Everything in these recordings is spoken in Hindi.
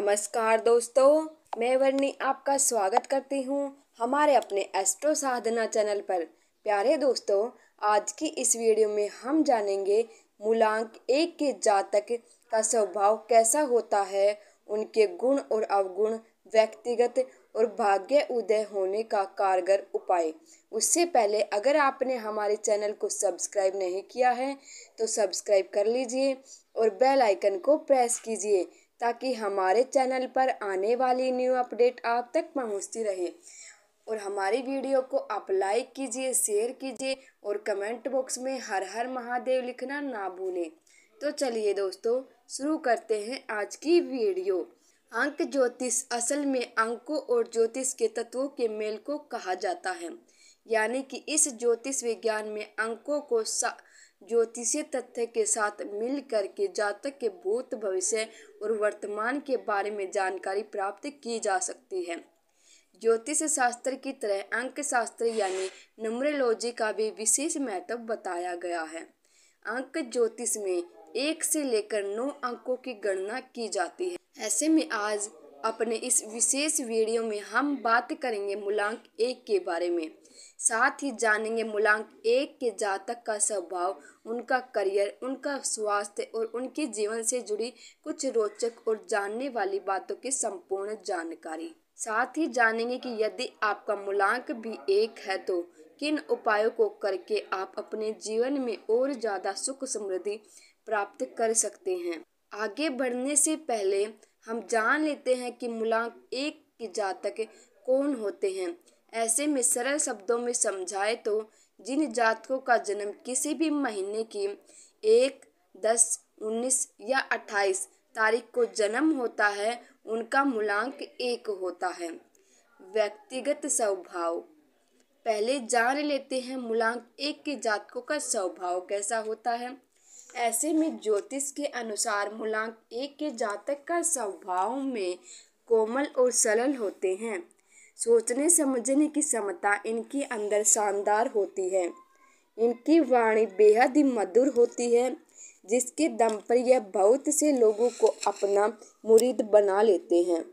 नमस्कार दोस्तों, मैं वर्णी आपका स्वागत करती हूँ हमारे अपने एस्ट्रो साधना चैनल पर। प्यारे दोस्तों, आज की इस वीडियो में हम जानेंगे मूलांक 1 के जातक का स्वभाव कैसा होता है, उनके गुण और अवगुण, व्यक्तिगत और भाग्य उदय होने का कारगर उपाय। उससे पहले अगर आपने हमारे चैनल को सब्सक्राइब नहीं किया है तो सब्सक्राइब कर लीजिए और बेल आइकन को प्रेस कीजिए ताकि हमारे चैनल पर आने वाली न्यू अपडेट आप तक पहुंचती रहे। और हमारी वीडियो को आप लाइक कीजिए, शेयर कीजिए और कमेंट बॉक्स में हर हर महादेव लिखना ना भूलें। तो चलिए दोस्तों, शुरू करते हैं आज की वीडियो। अंक ज्योतिष असल में अंकों और ज्योतिष के तत्वों के मेल को कहा जाता है, यानी कि इस ज्योतिष विज्ञान में अंकों को ज्योतिषीय तथ्य के साथ मिल करके जातक के भूत, भविष्य और वर्तमान के बारे में जानकारी प्राप्त की जा सकती है। ज्योतिष शास्त्र की तरह अंक शास्त्र यानी न्यूमरोलॉजी का भी विशेष महत्व बताया गया है। अंक ज्योतिष में 1 से लेकर 9 अंकों की गणना की जाती है। ऐसे में आज अपने इस विशेष वीडियो में हम बात करेंगे मूलांक 1 के बारे में। साथ ही जानेंगे मूलांक 1 के जातक का स्वभाव, उनका करियर, उनका स्वास्थ्य और उनके जीवन से जुड़ी कुछ रोचक और जानने वाली बातों की संपूर्ण जानकारी। साथ ही जानेंगे कि यदि आपका मूलांक भी 1 है तो किन उपायों को करके आप अपने जीवन में और ज़्यादा सुख समृद्धि प्राप्त कर सकते हैं। आगे बढ़ने से पहले हम जान लेते हैं कि मूलांक 1 के जातक कौन होते हैं। ऐसे में सरल शब्दों में समझाए तो जिन जातकों का जन्म किसी भी महीने की 1, 10, 19 या 28 तारीख को जन्म होता है, उनका मूलांक 1 होता है। व्यक्तिगत स्वभाव, पहले जान लेते हैं मूलांक 1 के जातकों का स्वभाव कैसा होता है। ऐसे में ज्योतिष के अनुसार मूलांक 1 के जातक का स्वभाव में कोमल और सरल होते हैं। सोचने समझने की क्षमता इनके अंदर शानदार होती है। इनकी वाणी बेहद ही मधुर होती है, जिसके दम पर यह बहुत से लोगों को अपना मुरीद बना लेते हैं।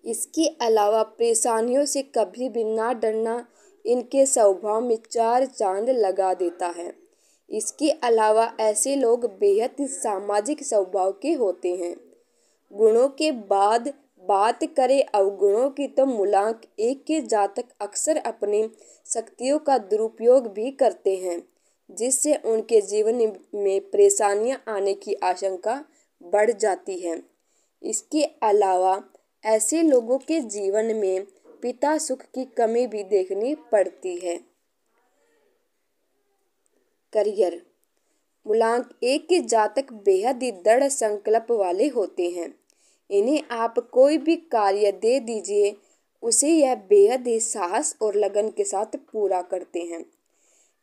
इसके अलावा परेशानियों से कभी भी ना डरना इनके स्वभाव में 4 चांद लगा देता है। इसके अलावा ऐसे लोग बेहद ही सामाजिक स्वभाव के होते हैं। गुणों के बाद बात करें अवगुणों की तो मूलांक 1 के जातक अक्सर अपनी शक्तियों का दुरुपयोग भी करते हैं, जिससे उनके जीवन में परेशानियां आने की आशंका बढ़ जाती है। इसके अलावा ऐसे लोगों के जीवन में पिता सुख की कमी भी देखनी पड़ती है। करियर, मूलांक 1 के जातक बेहद ही दृढ़ संकल्प वाले होते हैं। इन्हें आप कोई भी कार्य दे दीजिए, उसे यह बेहद ही साहस और लगन के साथ पूरा करते हैं।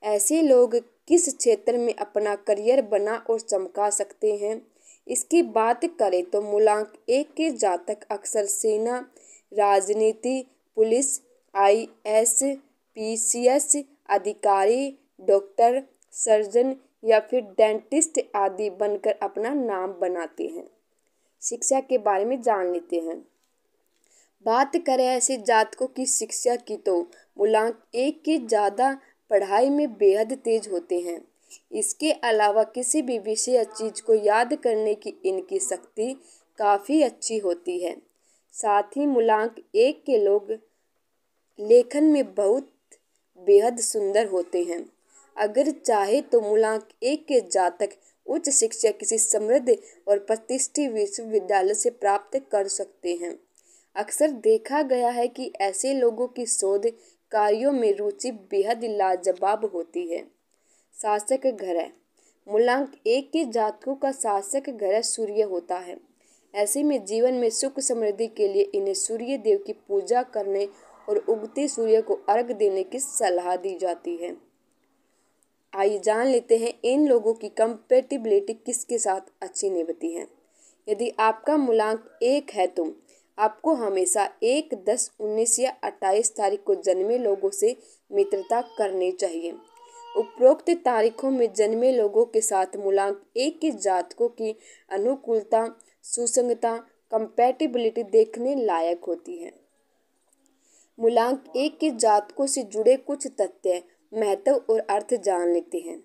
ऐसे लोग किस क्षेत्र में अपना करियर बना और चमका सकते हैं, इसकी बात करें तो मूलांक 1 के जातक अक्सर सेना, राजनीति, पुलिस, IAS, PCS अधिकारी, डॉक्टर, सर्जन या फिर डेंटिस्ट आदि बनकर अपना नाम बनाते हैं। शिक्षा के बारे में जान लेते हैं। बात करें ऐसे जातकों की शिक्षा की तो मूलांक 1 के ज़्यादा पढ़ाई में बेहद तेज होते हैं। इसके अलावा किसी भी विषय या चीज़ को याद करने की इनकी शक्ति काफ़ी अच्छी होती है। साथ ही मूलांक 1 के लोग लेखन में बहुत बेहद सुंदर होते हैं। अगर चाहे तो मूलांक 1 के जातक उच्च शिक्षा किसी समृद्ध और प्रतिष्ठित विश्वविद्यालय से प्राप्त कर सकते हैं। अक्सर देखा गया है कि ऐसे लोगों की शोध कार्यों में रुचि बेहद लाजवाब होती है। शासक ग्रह, मूलांक 1 के जातकों का शासक ग्रह सूर्य होता है। ऐसे में जीवन में सुख समृद्धि के लिए इन्हें सूर्य देव की पूजा करने और उगते सूर्य को अर्घ देने की सलाह दी जाती है। आइए जान लेते हैं इन लोगों की कंपैटिबिलिटी किसके साथ अच्छी निभती है। यदि आपका मूलांक 1 है तो आपको हमेशा 1, 10, 19 या 28 तारीख को जन्मे लोगों से मित्रता करनी चाहिए। उपरोक्त तारीखों में जन्मे लोगों के साथ मूलांक 1 के जातकों की अनुकूलता, सुसंगता कंपैटिबिलिटी देखने लायक होती है। मूलांक 1 के जातकों से जुड़े कुछ तथ्य, महत्व और अर्थ जान लेते हैं।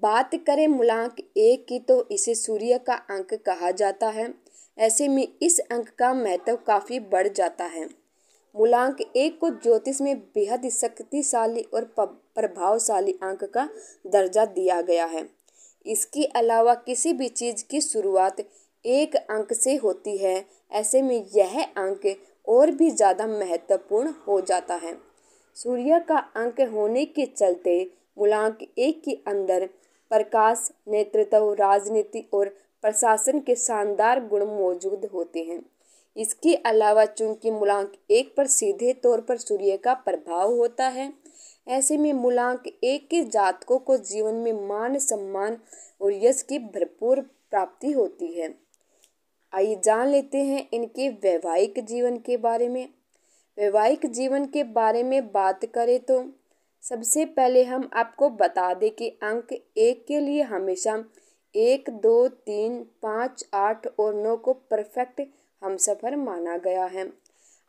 बात करें मूलांक 1 की तो इसे सूर्य का अंक कहा जाता है। ऐसे में इस अंक का महत्व काफी बढ़ जाता है। मूलांक 1 को ज्योतिष में बेहद शक्तिशाली और प्रभावशाली अंक का दर्जा दिया गया है। इसके अलावा किसी भी चीज की शुरुआत 1 अंक से होती है। ऐसे में यह अंक और भी ज्यादा महत्वपूर्ण हो जाता है। सूर्य का अंक होने के चलते मूलांक 1 के अंदर प्रकाश, नेतृत्व, राजनीति और प्रशासन के शानदार गुण मौजूद होते हैं। इसके अलावा चूंकि मूलांक 1 पर सीधे तौर पर सूर्य का प्रभाव होता है, ऐसे में मूलांक 1 के जातकों को जीवन में मान सम्मान और यश की भरपूर प्राप्ति होती है। आइए जान लेते हैं इनके वैवाहिक जीवन के बारे में। वैवाहिक जीवन के बारे में बात करें तो सबसे पहले हम आपको बता दें कि अंक 1 के लिए हमेशा 1, 2, 3, 5, 8 और 9 को परफेक्ट हमसफर माना गया है।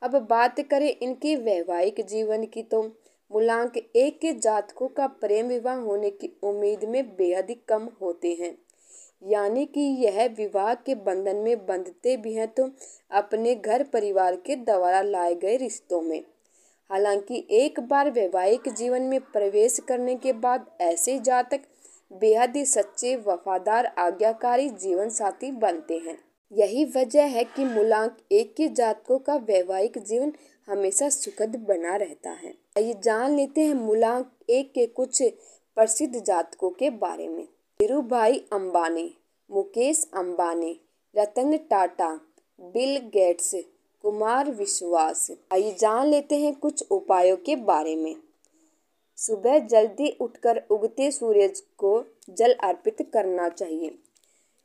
अब बात करें इनके वैवाहिक जीवन की तो मूलांक 1 के जातकों का प्रेम विवाह होने की उम्मीद में बेहद ही कम होते हैं। यानी कि यह विवाह के बंधन में बंधते भी हैं तो अपने घर परिवार के द्वारा लाए गए रिश्तों में। हालांकि एक बार वैवाहिक जीवन में प्रवेश करने के बाद ऐसे जातक बेहद ही सच्चे, वफादार, आज्ञाकारी जीवन साथी बनते हैं। यही वजह है कि मूलांक 1 के जातकों का वैवाहिक जीवन हमेशा सुखद बना रहता है। आइए जान लेते हैं मूलांक 1 के कुछ प्रसिद्ध जातकों के बारे में। धीरूभाई अंबानी, मुकेश अंबानी, रतन टाटा, बिल गेट्स, कुमार विश्वास। आइए जान लेते हैं कुछ उपायों के बारे में। सुबह जल्दी उठकर उगते सूरज को जल अर्पित करना चाहिए।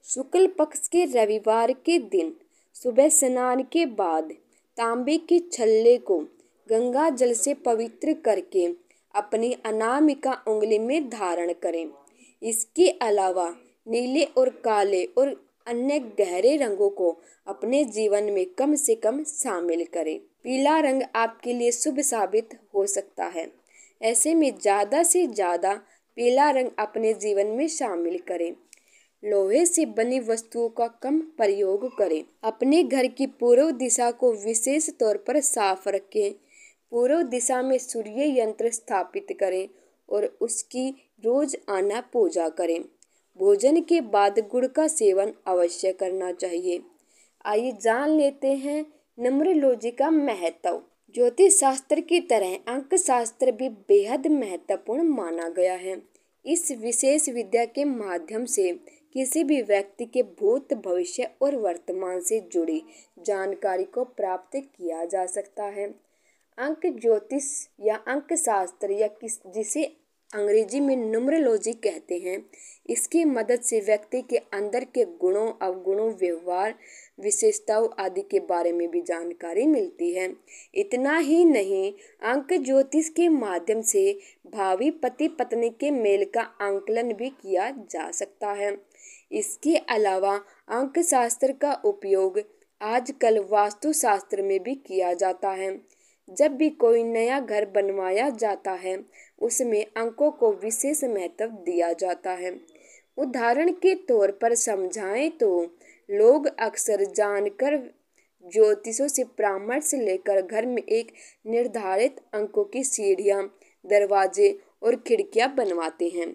शुक्ल पक्ष के रविवार के दिन सुबह स्नान के बाद तांबे के छल्ले को गंगा जल से पवित्र करके अपनी अनामिका उंगली में धारण करें। इसके अलावा नीले और काले और अन्य गहरे रंगों को अपने जीवन में कम से कम शामिल करें। पीला रंग आपके लिए शुभ साबित हो सकता है। ऐसे में ज़्यादा से ज़्यादा पीला रंग अपने जीवन में शामिल करें। लोहे से बनी वस्तुओं का कम प्रयोग करें। अपने घर की पूर्व दिशा को विशेष तौर पर साफ रखें। पूर्व दिशा में सूर्य यंत्र स्थापित करें और उसकी रोज आना पूजा करें। भोजन के बाद गुड़ का सेवन अवश्य करना चाहिए। आइए जान लेते हैं न्यूमरोलॉजी का महत्व। ज्योतिष शास्त्र की तरह अंक शास्त्र भी बेहद महत्वपूर्ण माना गया है। इस विशेष विद्या के माध्यम से किसी भी व्यक्ति के भूत, भविष्य और वर्तमान से जुड़ी जानकारी को प्राप्त किया जा सकता है। अंक ज्योतिष या अंक शास्त्र या जिसे अंग्रेजी में न्यूमरोलॉजी कहते हैं, इसकी मदद से व्यक्ति के अंदर के गुणों, अवगुणों, व्यवहार, विशेषताओं आदि के बारे में भी जानकारी मिलती है। इतना ही नहीं, अंक ज्योतिष के माध्यम से भावी पति पत्नी के मेल का आंकलन भी किया जा सकता है। इसके अलावा अंक शास्त्र का उपयोग आजकल वास्तुशास्त्र में भी किया जाता है। जब भी कोई नया घर बनवाया जाता है, उसमें अंकों को विशेष महत्व दिया जाता है। उदाहरण के तौर पर समझाएं तो लोग अक्सर जानकर ज्योतिषों से परामर्श लेकर घर में एक निर्धारित अंकों की सीढ़ियां, दरवाजे और खिड़कियां बनवाते हैं।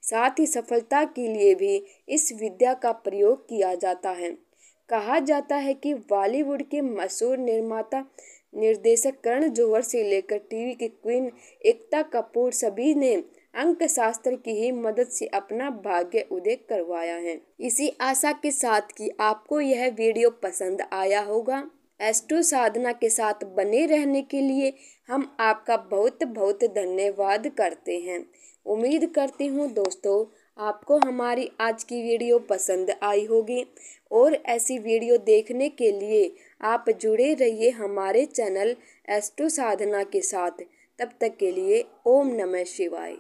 साथ ही सफलता के लिए भी इस विद्या का प्रयोग किया जाता है। कहा जाता है कि बॉलीवुड के मशहूर निर्माता निर्देशक करण जौहर से लेकर टीवी की क्वीन एकता कपूर सभी ने अंक शास्त्र की ही मदद से अपना भाग्य उदय करवाया है। इसी आशा के साथ कि आपको यह वीडियो पसंद आया होगा। एस्ट्रो साधना के साथ बने रहने के लिए हम आपका बहुत बहुत धन्यवाद करते हैं। उम्मीद करती हूँ दोस्तों आपको हमारी आज की वीडियो पसंद आई होगी और ऐसी वीडियो देखने के लिए आप जुड़े रहिए हमारे चैनल एस्ट्रो साधना के साथ। तब तक के लिए ओम नमः शिवाय।